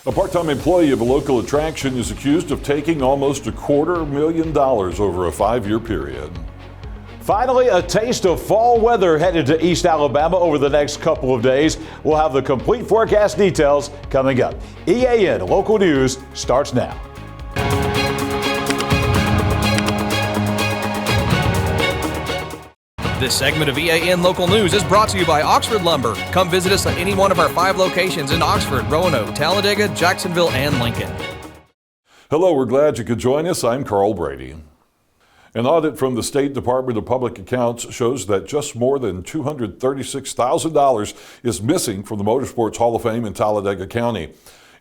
A part-time employee of a local attraction is accused of taking almost $250,000 over a 5-year period. Finally, a taste of fall weather headed to East Alabama over the next couple of days. We'll have the complete forecast details coming up. EAN Local News starts now. This segment of EAN Local News is brought to you by Oxford Lumber. Come visit us at any one of our 5 locations in Oxford, Roanoke, Talladega, Jacksonville, and Lincoln. Hello, we're glad you could join us. I'm Carl Brady. An audit from the State Department of Public Accounts shows that just more than $236,000 is missing from the Motorsports Hall of Fame in Talladega County.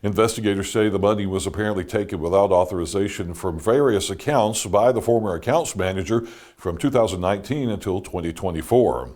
Investigators say the money was apparently taken without authorization from various accounts by the former accounts manager from 2019 until 2024.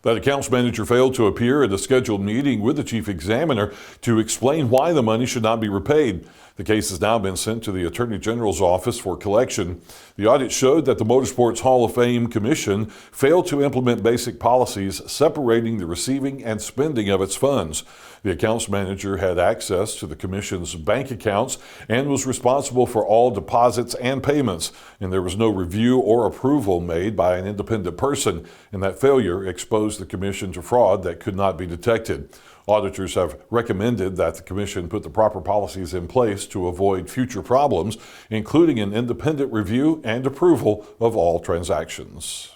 That accounts manager failed to appear at a scheduled meeting with the chief examiner to explain why the money should not be repaid. The case has now been sent to the Attorney General's office for collection. The audit showed that the Motorsports Hall of Fame Commission failed to implement basic policies separating the receiving and spending of its funds. The accounts manager had access to the commission's bank accounts and was responsible for all deposits and payments, and there was no review or approval made by an independent person, and that failure exposed the commission to fraud that could not be detected. Auditors have recommended that the commission put the proper policies in place to avoid future problems, including an independent review and approval of all transactions.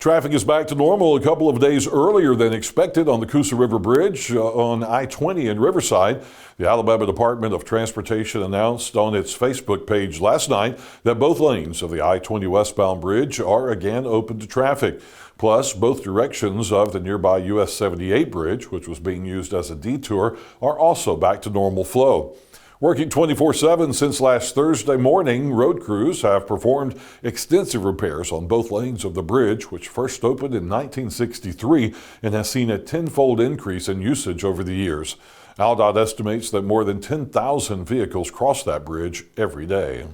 Traffic is back to normal a couple of days earlier than expected on the Coosa River Bridge on I-20 in Riverside. The Alabama Department of Transportation announced on its Facebook page last night that both lanes of the I-20 westbound bridge are again open to traffic. Plus, both directions of the nearby US 78 bridge, which was being used as a detour, are also back to normal flow. Working 24/7 since last Thursday morning, road crews have performed extensive repairs on both lanes of the bridge, which first opened in 1963 and has seen a tenfold increase in usage over the years. AlDOT estimates that more than 10,000 vehicles cross that bridge every day.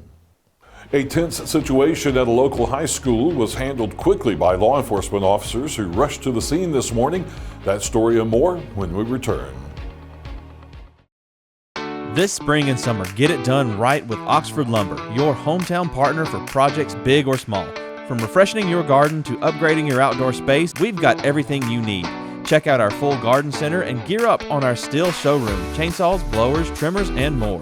A tense situation at a local high school was handled quickly by law enforcement officers who rushed to the scene this morning. That story and more when we return. This spring and summer, get it done right with Oxford Lumber, your hometown partner for projects big or small. From refreshing your garden to upgrading your outdoor space, we've got everything you need. Check out our full garden center and gear up on our Stihl showroom, chainsaws, blowers, trimmers, and more.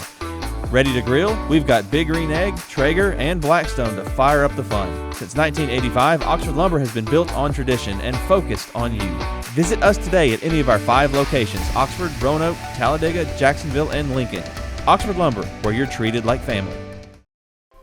Ready to grill? We've got Big Green Egg, Traeger, and Blackstone to fire up the fun. Since 1985, Oxford Lumber has been built on tradition and focused on you. Visit us today at any of our 5 locations: Oxford, Roanoke, Talladega, Jacksonville, and Lincoln. Oxford Lumber, where you're treated like family.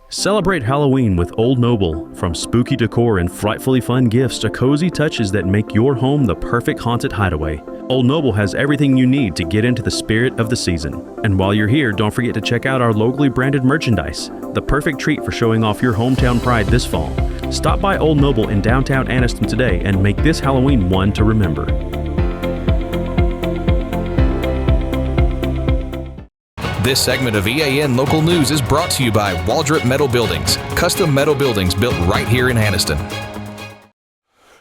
Celebrate Halloween with Old Noble. From spooky decor and frightfully fun gifts to cozy touches that make your home the perfect haunted hideaway, Old Noble has everything you need to get into the spirit of the season. And while you're here, don't forget to check out our locally branded merchandise, the perfect treat for showing off your hometown pride this fall. Stop by Old Noble in downtown Anniston today and make this Halloween one to remember. This segment of EAN Local News is brought to you by Waldrop Metal Buildings, custom metal buildings built right here in Anniston.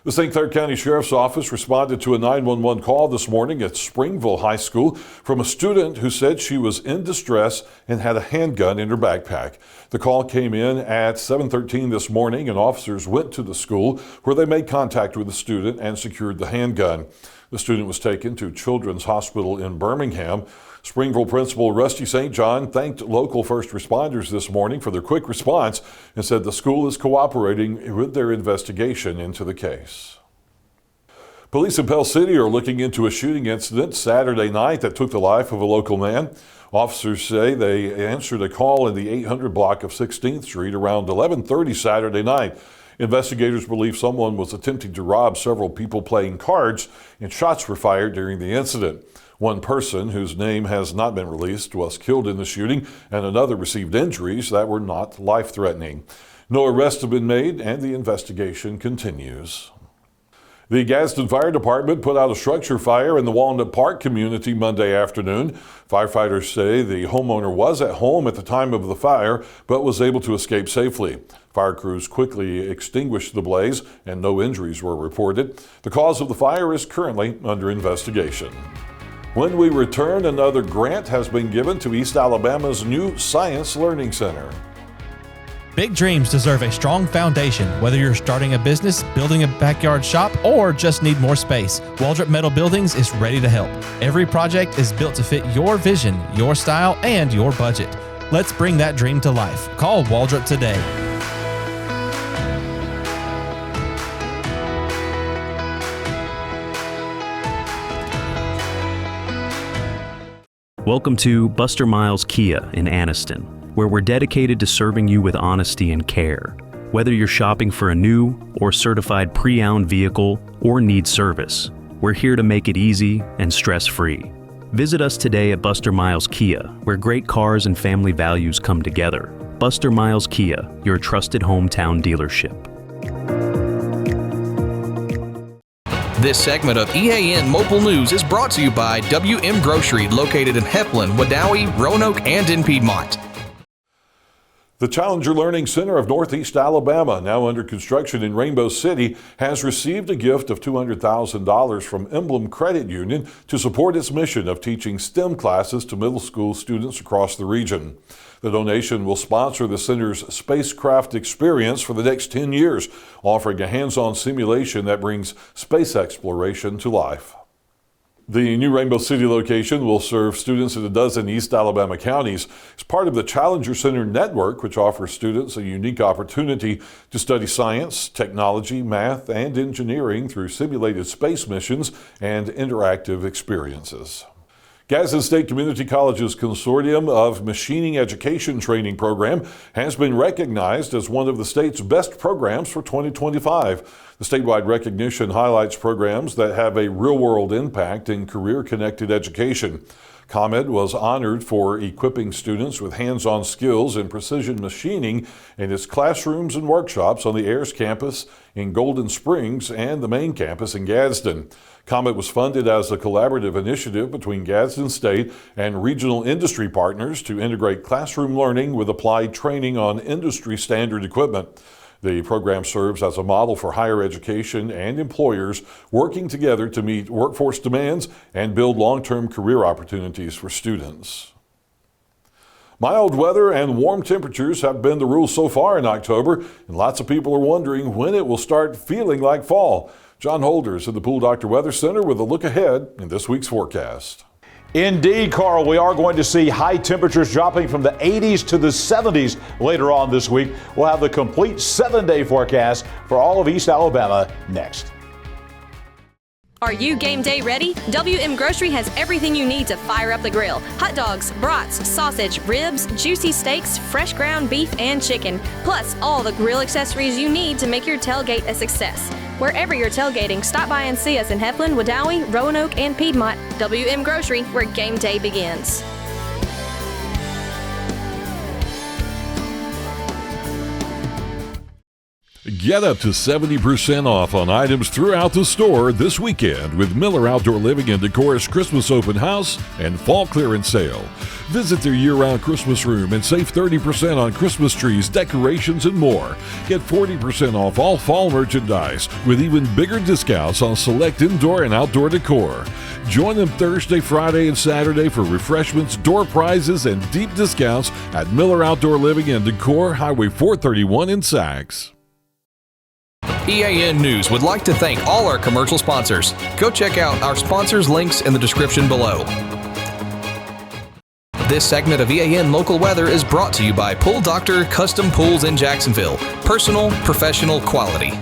The St. Clair County Sheriff's Office responded to a 911 call this morning at Springville High School from a student who said she was in distress and had a handgun in her backpack. The call came in at 7:13 this morning, and officers went to the school where they made contact with the student and secured the handgun. The student was taken to Children's Hospital in Birmingham. Springville Principal Rusty St. John thanked local first responders this morning for their quick response and said the school is cooperating with their investigation into the case. Police in Pell City are looking into a shooting incident Saturday night that took the life of a local man. Officers say they answered a call in the 800 block of 16th Street around 11:30 Saturday night. Investigators believe someone was attempting to rob several people playing cards, and shots were fired during the incident. One person, whose name has not been released, was killed in the shooting, and another received injuries that were not life-threatening. No arrests have been made, and the investigation continues. The Gadsden Fire Department put out a structure fire in the Walnut Park community Monday afternoon. Firefighters say the homeowner was at home at the time of the fire, but was able to escape safely. Fire crews quickly extinguished the blaze, and no injuries were reported. The cause of the fire is currently under investigation. When we return, another grant has been given to East Alabama's new Science Learning Center. Big dreams deserve a strong foundation. Whether you're starting a business, building a backyard shop, or just need more space, Waldrop Metal Buildings is ready to help. Every project is built to fit your vision, your style, and your budget. Let's bring that dream to life. Call Waldrop today. Welcome to Buster Miles Kia in Anniston, where we're dedicated to serving you with honesty and care. Whether you're shopping for a new or certified pre-owned vehicle or need service, we're here to make it easy and stress-free. Visit us today at Buster Miles Kia, where great cars and family values come together. Buster Miles Kia, your trusted hometown dealership. This segment of EAN Mobile News is brought to you by WM Grocery, located in Heflin, Wadowee, Roanoke, and in Piedmont. The Challenger Learning Center of Northeast Alabama, now under construction in Rainbow City, has received a gift of $200,000 from Emblem Credit Union to support its mission of teaching STEM classes to middle school students across the region. The donation will sponsor the center's spacecraft experience for the next 10 years, offering a hands-on simulation that brings space exploration to life. The new Rainbow City location will serve students in a dozen East Alabama counties. It's part of the Challenger Center network, which offers students a unique opportunity to study science, technology, math, and engineering through simulated space missions and interactive experiences. Gadsden State Community College's Consortium of Machining Education Training Program has been recognized as one of the state's best programs for 2025. The statewide recognition highlights programs that have a real-world impact in career-connected education. COMET was honored for equipping students with hands-on skills in precision machining in its classrooms and workshops on the Ayers campus in Golden Springs and the main campus in Gadsden. COMET was funded as a collaborative initiative between Gadsden State and regional industry partners to integrate classroom learning with applied training on industry standard equipment. The program serves as a model for higher education and employers working together to meet workforce demands and build long-term career opportunities for students. Mild weather and warm temperatures have been the rule so far in October, and lots of people are wondering when it will start feeling like fall. John Holders of the Pool Doctor Weather Center with a look ahead in this week's forecast. Indeed, Carl, we are going to see high temperatures dropping from the 80s to the 70s later on this week. We'll have the complete 7-day forecast for all of East Alabama next. Are you game day ready? WM Grocery has everything you need to fire up the grill. Hot dogs, brats, sausage, ribs, juicy steaks, fresh ground beef and chicken, plus all the grill accessories you need to make your tailgate a success. Wherever you're tailgating, stop by and see us in Heflin, Wadowee, Roanoke, and Piedmont. WM Grocery, where game day begins. Get up to 70% off on items throughout the store this weekend with Miller Outdoor Living and Decor's Christmas Open House and Fall Clearance Sale. Visit their year-round Christmas room and save 30% on Christmas trees, decorations, and more. Get 40% off all fall merchandise with even bigger discounts on select indoor and outdoor decor. Join them Thursday, Friday, and Saturday for refreshments, door prizes, and deep discounts at Miller Outdoor Living and Decor, Highway 431 in Sachs. EAN News would like to thank all our commercial sponsors. Go check out our sponsors' links in the description below. This segment of EAN Local Weather is brought to you by Pool Doctor Custom Pools in Jacksonville. Personal, professional, quality.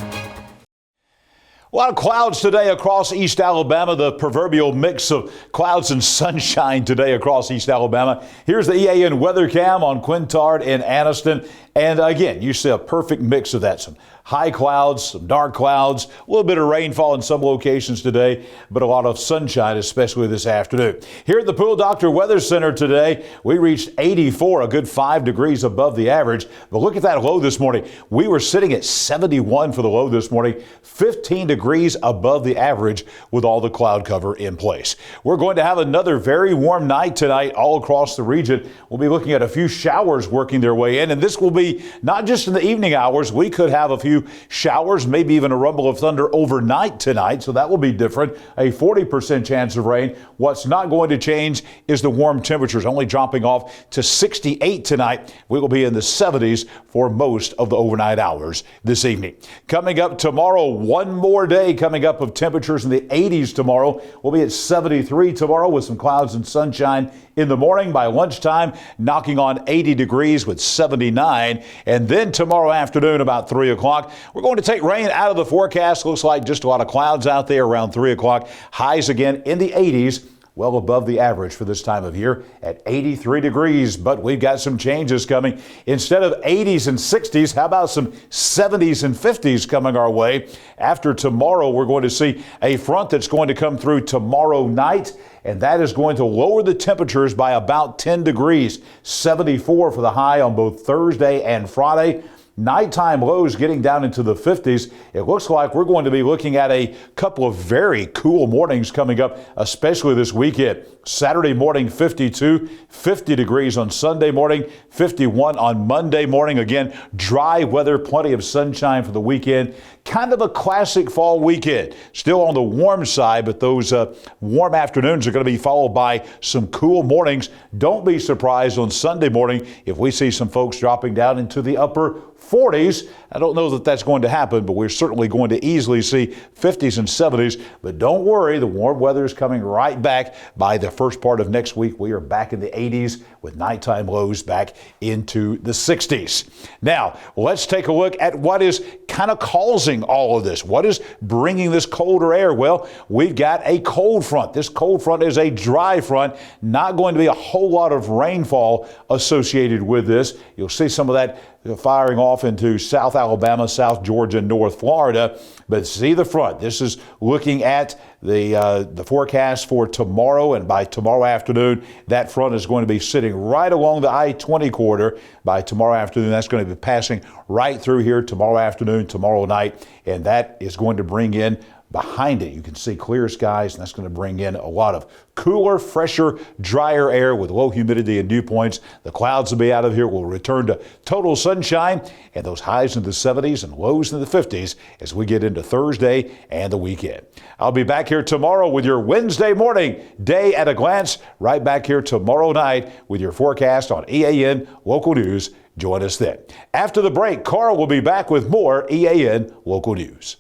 A lot of clouds today across East Alabama, the proverbial mix of clouds and sunshine today across East Alabama. Here's the EAN weather cam on Quintard and Anniston. And again, you see a perfect mix of that. Some high clouds, some dark clouds, a little bit of rainfall in some locations today, but a lot of sunshine, especially this afternoon. Here at the Pool Doctor Weather Center today, we reached 84, a good 5 degrees above the average. But look at that low this morning. We were sitting at 71 for the low this morning, 15 degrees above the average with all the cloud cover in place. We're going to have another very warm night tonight all across the region. We'll be looking at a few showers working their way in, and this will be be not just in the evening hours. We could have a few showers, maybe even a rumble of thunder overnight tonight, so that will be different. A 40% chance of rain. What's not going to change is the warm temperatures, only dropping off to 68 tonight. We will be in the 70s for most of the overnight hours this evening. Coming up tomorrow, one more day coming up of temperatures in the 80s tomorrow. We'll be at 73 tomorrow with some clouds and sunshine in the morning. By lunchtime, knocking on 80 degrees with 79. And then tomorrow afternoon about 3 o'clock, we're going to take rain out of the forecast. Looks like just a lot of clouds out there around 3 o'clock. Highs again in the 80s. Well above the average for this time of year at 83 degrees. But we've got some changes coming. Instead of 80s and 60s, how about some 70s and 50s coming our way? After tomorrow, we're going to see a front that's going to come through tomorrow night, and that is going to lower the temperatures by about 10 degrees. 74 for the high on both Thursday and Friday. Nighttime lows getting down into the 50s. It looks like we're going to be looking at a couple of very cool mornings coming up, especially this weekend. Saturday morning, 52, 50 degrees on Sunday morning, 51 on Monday morning. Again, dry weather, plenty of sunshine for the weekend. Kind of a classic fall weekend. Still on the warm side, but those warm afternoons are going to be followed by some cool mornings. Don't be surprised on Sunday morning if we see some folks dropping down into the upper 40s. I don't know that that's going to happen, but we're certainly going to easily see 50s and 70s. But don't worry, the warm weather is coming right back. By the first part of next week, we are back in the 80s with nighttime lows back into the 60s. Now, let's take a look at what is kind of causing all of this. What is bringing this colder air? Well, we've got a cold front. This cold front is a dry front. Not going to be a whole lot of rainfall associated with this. You'll see some of that firing off into South Alabama, South Georgia, North Florida. But see the front. This is looking at the forecast for tomorrow, and by tomorrow afternoon, that front is going to be sitting right along the I-20 corridor. By tomorrow afternoon, that's going to be passing right through here tomorrow afternoon, tomorrow night, and that is going to bring in behind it, you can see clear skies, and that's going to bring in a lot of cooler, fresher, drier air with low humidity and dew points. The clouds will be out of here. We'll return to total sunshine and those highs in the 70s and lows in the 50s as we get into Thursday and the weekend. I'll be back here tomorrow with your Wednesday morning day at a glance. Right back here tomorrow night with your forecast on EAN Local News. Join us then. After the break, Carl will be back with more EAN Local News.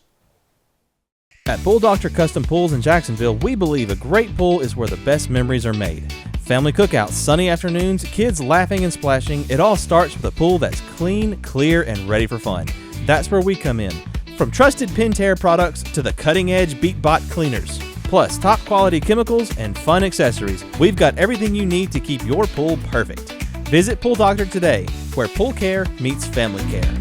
At Pool Doctor Custom Pools in Jacksonville, we believe a great pool is where the best memories are made. Family cookouts, sunny afternoons, kids laughing and splashing, it all starts with a pool that's clean, clear, and ready for fun. That's where we come in. From trusted Pentair products to the cutting-edge BeatBot cleaners, plus top-quality chemicals and fun accessories, we've got everything you need to keep your pool perfect. Visit Pool Doctor today, where pool care meets family care.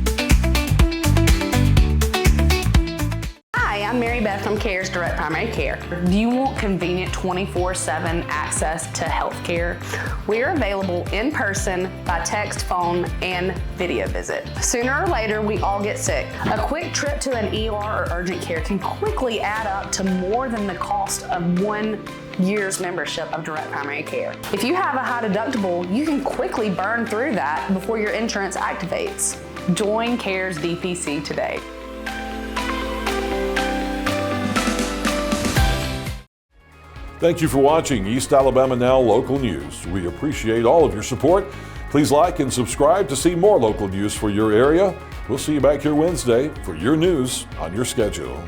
I'm Mary Beth from CARES Direct Primary Care. Do you want convenient 24/7 access to health care? We are available in person, by text, phone, and video visit. Sooner or later, we all get sick. A quick trip to an ER or urgent care can quickly add up to more than the cost of 1 year's membership of Direct Primary Care. If you have a high deductible, you can quickly burn through that before your insurance activates. Join CARES DPC today. Thank you for watching East Alabama Now Local News. We appreciate all of your support. Please like and subscribe to see more local news for your area. We'll see you back here Wednesday for your news on your schedule.